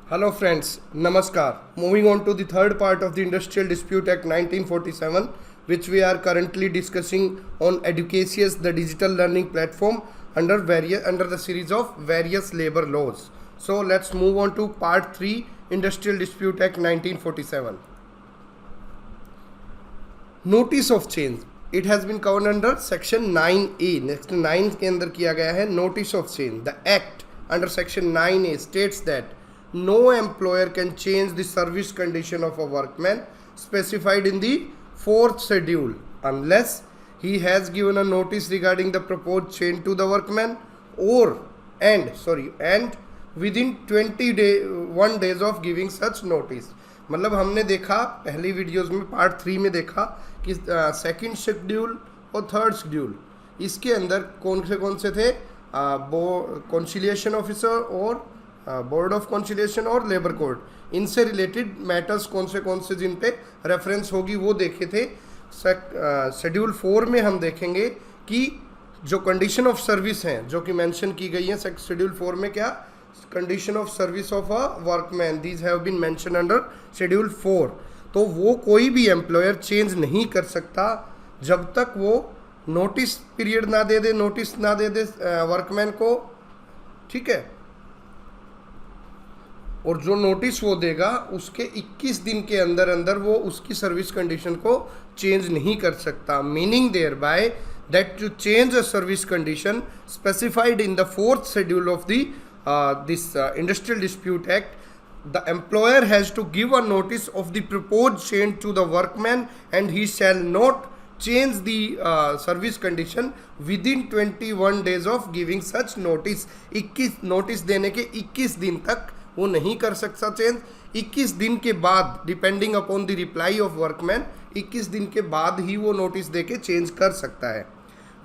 Hello friends, Namaskar. Moving on to the third part of the Industrial Dispute Act 1947, which we are currently discussing on Educasius, the digital learning platform under the series of various labor laws. So let's move on to part 3, Industrial Dispute Act 1947. Notice of change. It has been covered under section 9A. Next 9 के अंदर किया गया है notice of change. The act under section 9A states that no employer can change the service condition of a workman specified in the fourth schedule unless he has given a notice regarding the proposed change to the workman and within 21 days of giving such notice. मतलब हमने देखा पहली videos में part 3 में देखा कि second schedule और third schedule इसके अंदर कौन से थे, कॉन्सिलिएशन ऑफिसर और बोर्ड ऑफ कॉन्सिलिएशन और लेबर कोर्ट, इनसे रिलेटेड मैटर्स कौन से जिन पे रेफरेंस होगी वो देखे थे. शेड्यूल 4 में हम देखेंगे कि जो कंडीशन ऑफ सर्विस हैं जो कि मेंशन की गई हैं शेड्यूल 4 में, क्या condition of service of a workman, these have been mention under schedule 4. तो वो कोई भी एम्प्लॉयर चेंज नहीं कर सकता जब तक वो नोटिस पीरियड ना दे दे वर्कमैन को, ठीक है. और जो नोटिस वो देगा उसके 21 दिन के अंदर वो उसकी सर्विस कंडीशन को चेंज नहीं कर सकता. Meaning thereby that to change a service condition specified in the fourth schedule of the this Industrial Dispute Act, the employer has to give a notice of the proposed change to the workman and he shall not change the service condition within 21 days of giving such notice. 21 notice देने के 21 दिन तक वो नहीं कर सकता change. 21 दिन के बाद depending upon the reply off workman 21 दिन के बाद ही वो नोटिस दे के चेंज कर सकता है.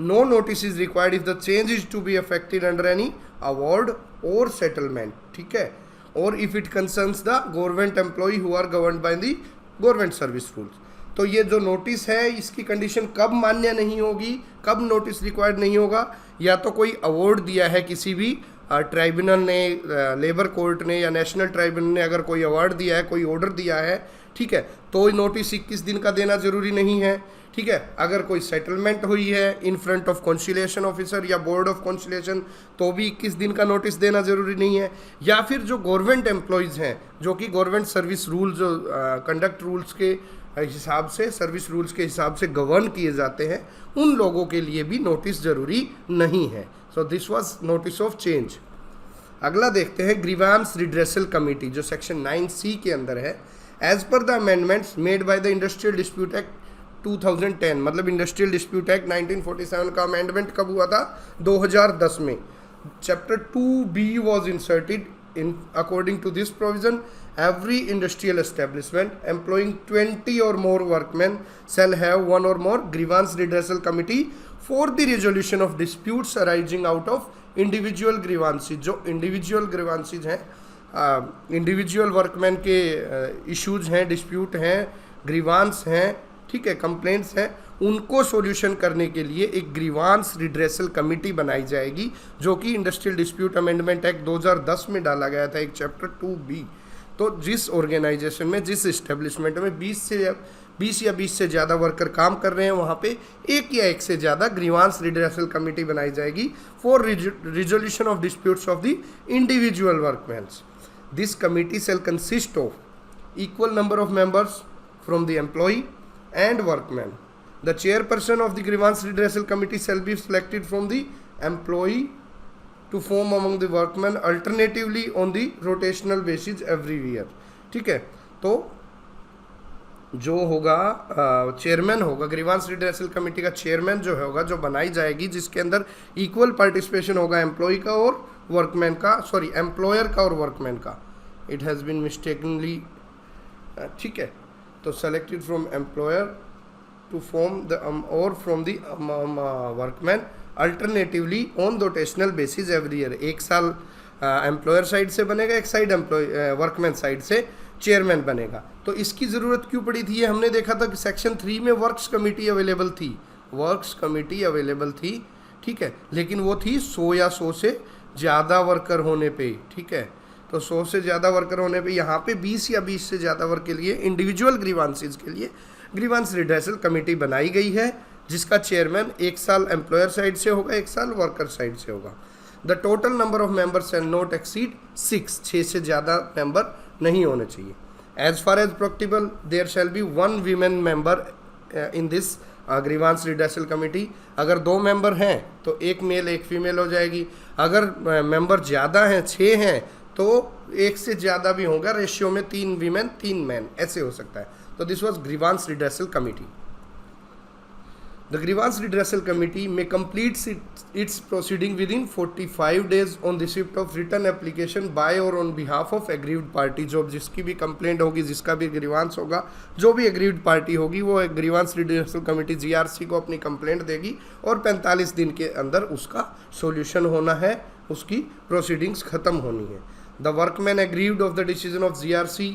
No notice is required if the change is to be effected under any award or settlement, ठीक है, or if it concerns the government employee who are governed by the government service rules. तो ये जो notice है इसकी condition कब मान्य नहीं होगी, कब नोटिस रिक्वायर्ड नहीं होगा, या तो कोई अवार्ड दिया है किसी भी ट्राइब्यूनल ने, लेबर कोर्ट ने या नेशनल ट्राइब्यूनल ने अगर कोई अवार्ड दिया है, कोई ऑर्डर दिया है, ठीक है, तो नोटिस 21 दिन का देना जरूरी नहीं है, ठीक है. अगर कोई सेटलमेंट हुई है in front of conciliation officer या बोर्ड ऑफ कॉन्सिलिएशन तो भी 21 दिन का नोटिस देना ज़रूरी नहीं है. या फिर जो गवर्नमेंट एम्प्लॉयज़ हैं जो कि गवर्नमेंट सर्विस रूल्स, जो कंडक्ट रूल्स के हिसाब से, सर्विस रूल्स के हिसाब से गवर्न किए जाते हैं, उन लोगों के लिए भी नोटिस ज़रूरी नहीं है. So this was notice of change. अगला देखते हैं ग्रीवांस रिड्रेसल कमेटी जो सेक्शन 9C के अंदर है. As per the amendments made by the industrial dispute act 2010, मतलब इंडस्ट्रियल डिस्प्यूट एक्ट 1947 का अमेंडमेंट कब हुआ था, 2010 में. Chapter 2B was inserted in according to this provision. Every industrial establishment employing 20 और more workman shall have one or more grievance redressal committee for the resolution of disputes arising out of individual grievances. जो individual grievances हैं, individual workman के issues हैं, dispute हैं, grievance हैं, ठीक है, complaints हैं, उनको सॉल्यूशन करने के लिए एक ग्रीवांस रिड्रेसल कमेटी बनाई जाएगी जो कि इंडस्ट्रियल डिस्प्यूट अमेंडमेंट एक्ट 2010 में डाला गया था, एक चैप्टर 2B. तो जिस ऑर्गेनाइजेशन में, जिस इस्टेब्लिशमेंट में 20 या 20 से ज़्यादा वर्कर काम कर रहे हैं वहाँ पे एक या एक से ज़्यादा ग्रीवांस रिड्रेसल कमेटी बनाई जाएगी for resolution of disputes of the individual workmans. This committee shall consist of equal number of members from the employee and workman. The chairperson of the grievance redressal committee shall be selected from the employee to form among the workmen alternatively on the rotational basis every year. ठीक है, तो जो होगा chairman होगा, grievance redressal committee का chairman जो होगा, जो बनाई जाएगी, जिसके अंदर इक्वल पार्टिसिपेशन होगा एम्प्लॉय का और वर्कमैन का, सॉरी एम्प्लॉयर का और वर्कमैन का. इट हैज़ बीन मिस्टेकनली, ठीक है, तो selected from employer to form the और from the workman alternatively on rotational basis every year. एक साल एम्प्लॉयर साइड से बनेगा, एक साइड वर्कमैन साइड से चेयरमैन बनेगा. तो इसकी ज़रूरत क्यों पड़ी थी, ये हमने देखा था कि सेक्शन 3 में वर्क्स कमेटी अवेलेबल थी, वर्क्स कमेटी अवेलेबल थी, ठीक है, लेकिन वो थी 100 या 100 से ज़्यादा वर्कर होने पे, ठीक है. तो 100 से ज़्यादा वर्कर होने पे यहाँ पे 20 या 20 से ज़्यादा वर्क के लिए इंडिविजुअल ग्रीवांसेस के लिए ग्रीवांस रिड्रेसल कमेटी बनाई गई है, जिसका चेयरमैन 1 साल एम्प्लॉयर साइड से होगा, 1 साल वर्कर साइड से होगा। The total number of members shall not exceed 6 से ज़्यादा मेंबर नहीं होने चाहिए। As far as practical there shall be 1 women member in this grievance redressal committee. अगर 2 मेंबर हैं तो 1 मेल 1 फीमेल हो जाएगी। अगर मेंबर ज़्यादा हैं, 6 हैं, तो 1 से ज़्यादा भी होगा, रेशियो में 3 वीमेन 3 मैन ऐसे हो सकता है। तो this was grievance redressal committee. The grievance redressal committee may complete its proceeding within 45 days on receipt of written application by or on behalf of aggrieved party। जो जिसकी भी कंप्लेंट होगी, जिसका भी ग्रीवांस होगा, जो भी एग्रीव्ड पार्टी होगी, वो ग्रीवांस रिड्रेसल कमेटी GRC को अपनी कंप्लेंट देगी और 45 दिन के अंदर उसका सॉल्यूशन होना है, उसकी प्रोसीडिंग्स खत्म होनी है। The workman aggrieved of the decision of GRC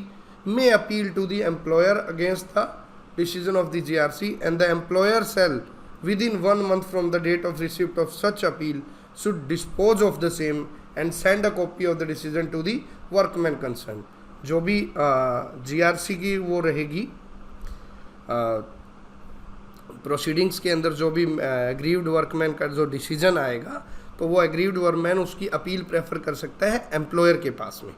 may appeal to the employer against the decision of the GRC, and the employer shall within 1 month from the date of receipt of such appeal should dispose of the same and send a copy of the decision to the workman concerned। जो भी GRC की वो रहेगी proceedings के अंदर, जो भी aggrieved workman का जो डिसीजन आएगा, तो वो एग्रीव्ड वर्कमैन उसकी अपील प्रेफर कर सकता है एम्प्लॉयर के पास में,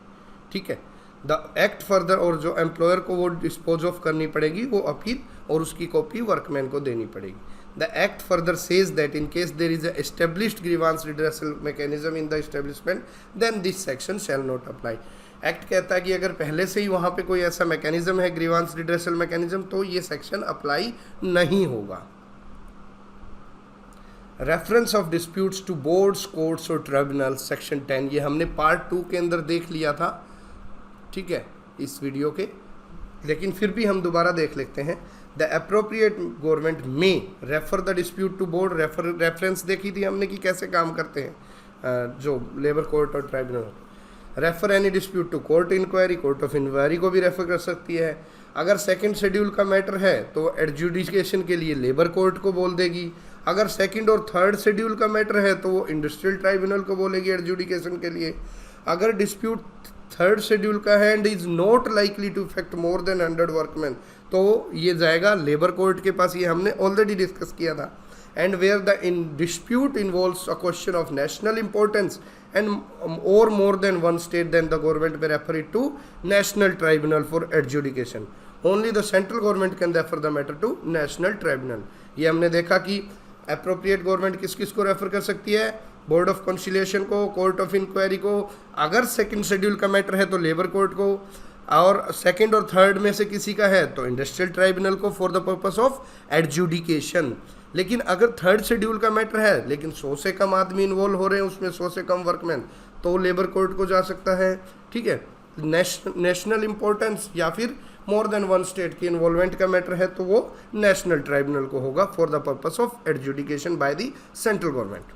ठीक है। द एक्ट फर्दर, और जो एम्प्लॉयर को वो डिस्पोज ऑफ करनी पड़ेगी वो अपील, और उसकी कॉपी वर्कमैन को देनी पड़ेगी। The act further says that in case there is established grievance redressal mechanism in the establishment then this section shall not apply. Act कहता है कि अगर पहले से ही वहाँ पे कोई ऐसा मैकेनिज्म है, ग्रीवांस रिड्रेसल मैकेनिज्म, तो ये सेक्शन अप्लाई नहीं होगा। Reference of disputes to boards, courts और ट्रिब्यूनल, सेक्शन 10, ये हमने पार्ट 2 के अंदर देख लिया था, ठीक है, इस वीडियो के, लेकिन फिर भी हम दोबारा देख लेते हैं। The appropriate government may refer the dispute to board, reference देखी थी हमने कि कैसे काम करते हैं जो लेबर कोर्ट और tribunal. Refer any dispute to court inquiry, court of inquiry को भी रेफर कर सकती है। अगर सेकंड शेड्यूल का मैटर है तो एडजुडिकेशन के लिए लेबर कोर्ट को बोल देगी। अगर सेकंड और थर्ड शेड्यूल का मैटर है तो वो इंडस्ट्रियल ट्राइब्यूनल को बोलेगी एडजुडिकेशन के लिए। अगर डिस्प्यूट थर्ड शेड्यूल का है and is not likely to affect more than 100 workman, तो ये जाएगा लेबर कोर्ट के पास, ये हमने ऑलरेडी डिस्कस किया था। And where the in dispute involves a question of national importance and or more than one state, then the government may refer it to national tribunal for adjudication. Only the central government can refer the matter to national tribunal. ये हमने देखा कि appropriate government किस किस को refer कर सकती है, बोर्ड ऑफ कंसिलिएशन को, कोर्ट ऑफ इंक्वायरी को, अगर सेकंड शेड्यूल का मैटर है तो लेबर कोर्ट को, और सेकंड और थर्ड में से किसी का है तो इंडस्ट्रियल ट्राइब्यूनल को for the purpose of adjudication. लेकिन अगर थर्ड शेड्यूल का मैटर है लेकिन 100 से कम आदमी इन्वॉल्व हो रहे हैं उसमें, 100 से कम वर्कमैन, तो लेबर कोर्ट को जा सकता है, ठीक है। नेशनल इंपॉर्टेंस या फिर मोर देन वन स्टेट की इन्वॉल्वमेंट का मैटर है तो वो नेशनल ट्राइब्यूनल को होगा for the purpose of adjudication by the central government.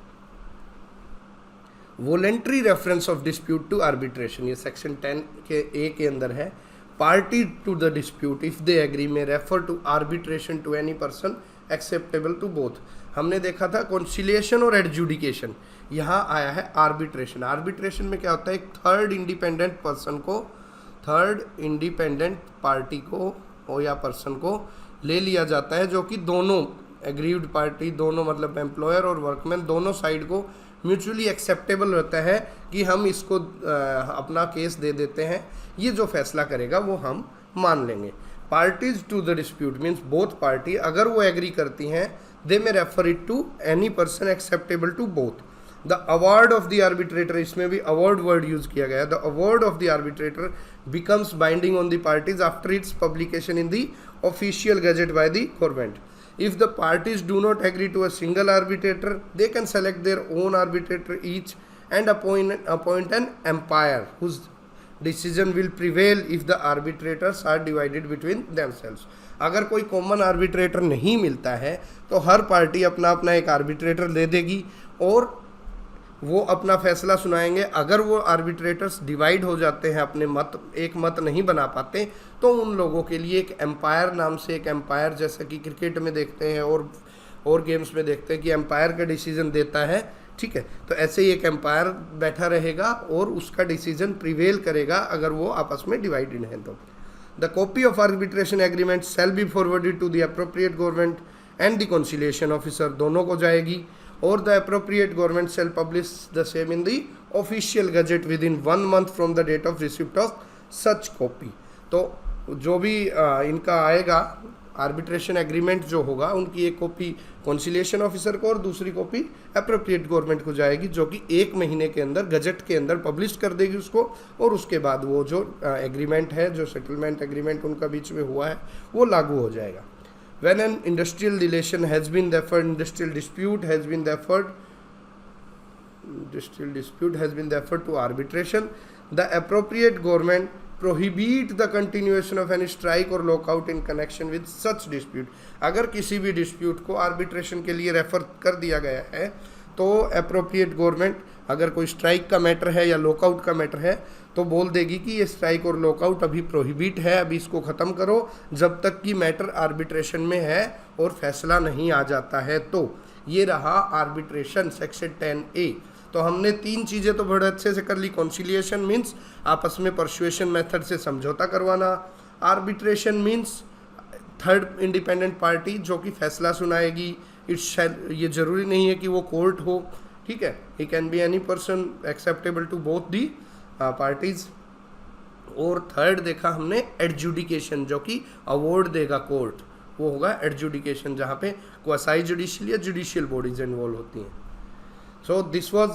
Voluntary reference of dispute to arbitration, ये सेक्शन 10 के ए के अंदर है। Party to the dispute if they agree may refer to arbitration to any person acceptable to both. हमने देखा था conciliation और adjudication, यहाँ आया है आर्बिट्रेशन। आर्बिट्रेशन में क्या होता है, एक थर्ड इंडिपेंडेंट पर्सन को, थर्ड इंडिपेंडेंट पार्टी को या पर्सन को ले लिया जाता है, जो कि दोनों एग्रीव्ड पार्टी, दोनों मतलब एम्प्लॉयर और वर्कमैन, दोनों साइड को म्यूचुअली एक्सेप्टेबल रहता है कि हम इसको अपना केस दे देते हैं, ये जो फैसला करेगा वो हम मान लेंगे। Parties to the dispute means both party, अगर वो एग्री करती हैं, they may refer it to any person acceptable to both. The award of the arbitrator, इसमें भी अवार्ड वर्ड यूज किया गया है। The award of the arbitrator becomes binding on the parties after its publication in the official gazette by the government. If the parties do not agree to a single arbitrator, they can select their own arbitrator each and appoint an umpire whose decision will prevail if the arbitrators are divided between themselves। अगर कोई common arbitrator नहीं मिलता है तो हर party अपना अपना एक arbitrator ले देगी और वो अपना फैसला सुनाएंगे। अगर वो आर्बिट्रेटर्स डिवाइड हो जाते हैं, अपने मत एक मत नहीं बना पाते, तो उन लोगों के लिए एक एम्पायर नाम से एक एम्पायर, जैसा कि क्रिकेट में देखते हैं और गेम्स में देखते हैं कि एम्पायर का डिसीजन देता है ठीक है, तो ऐसे ही एक एम्पायर बैठा रहेगा और उसका डिसीजन प्रिवेल करेगा अगर वो आपस में डिवाइडेड है तो। The copy of arbitration agreement shall be forwarded to the appropriate government and the conciliation officer, दोनों को जाएगी, और the appropriate government shall publish the same in the official gazette within 1 month from the date of receipt of such copy. तो जो भी इनका आएगा arbitration agreement जो होगा, उनकी एक कॉपी कॉन्सिलिएशन ऑफिसर को और दूसरी कॉपी अप्रोप्रिएट गवर्नमेंट को जाएगी, जो कि 1 महीने के अंदर गजट के अंदर पब्लिश कर देगी उसको, और उसके बाद वो जो एग्रीमेंट है, जो सेटलमेंट एग्रीमेंट उनका बीच में हुआ है, वो लागू हो जाएगा। When an industrial relation has been referred, industrial dispute has been referred to arbitration, the appropriate government prohibit the continuation of any strike or lockout in connection with such dispute। अगर किसी भी डिस्प्यूट को arbitration के लिए refer कर दिया गया है तो अप्रोप्रिएट गवर्नमेंट अगर कोई स्ट्राइक का मैटर है या लॉकआउट का मैटर है तो बोल देगी कि ये स्ट्राइक और लॉकआउट अभी प्रोहिबिट है, अभी इसको ख़त्म करो जब तक कि मैटर आर्बिट्रेशन में है और फैसला नहीं आ जाता है। तो ये रहा आर्बिट्रेशन सेक्शन 10A। तो हमने 3 चीज़ें तो बड़े अच्छे से कर ली। कॉन्सिलिएशन मीन्स आपस में परसुएशन मेथड से समझौता करवाना, arbitration means third independent party जो कि फैसला सुनाएगी, ये ज़रूरी नहीं है कि वो कोर्ट हो, ठीक है, he can be any person acceptable to both the parties. और थर्ड देखा हमने एडजुडिकेशन, जो कि अवार्ड देगा कोर्ट, वो होगा एडजुडिकेशन, जहाँ पे क्वासाई जुडिशियल या जुडिशियल बॉडीज इन्वॉल्व होती हैं। So this was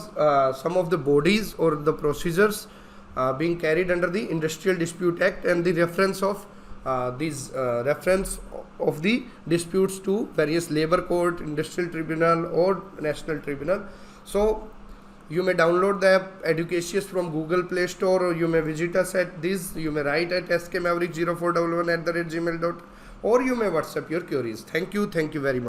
some of the bodies और the procedures being carried under the Industrial Dispute Act and the reference of reference of the disputes to various labor court, industrial tribunal or national tribunal. So you may download the app Educatious from Google Play Store, or you may visit us at this, you may write at skmaverick0411@gmail.com, or you may WhatsApp your queries. Thank you very much.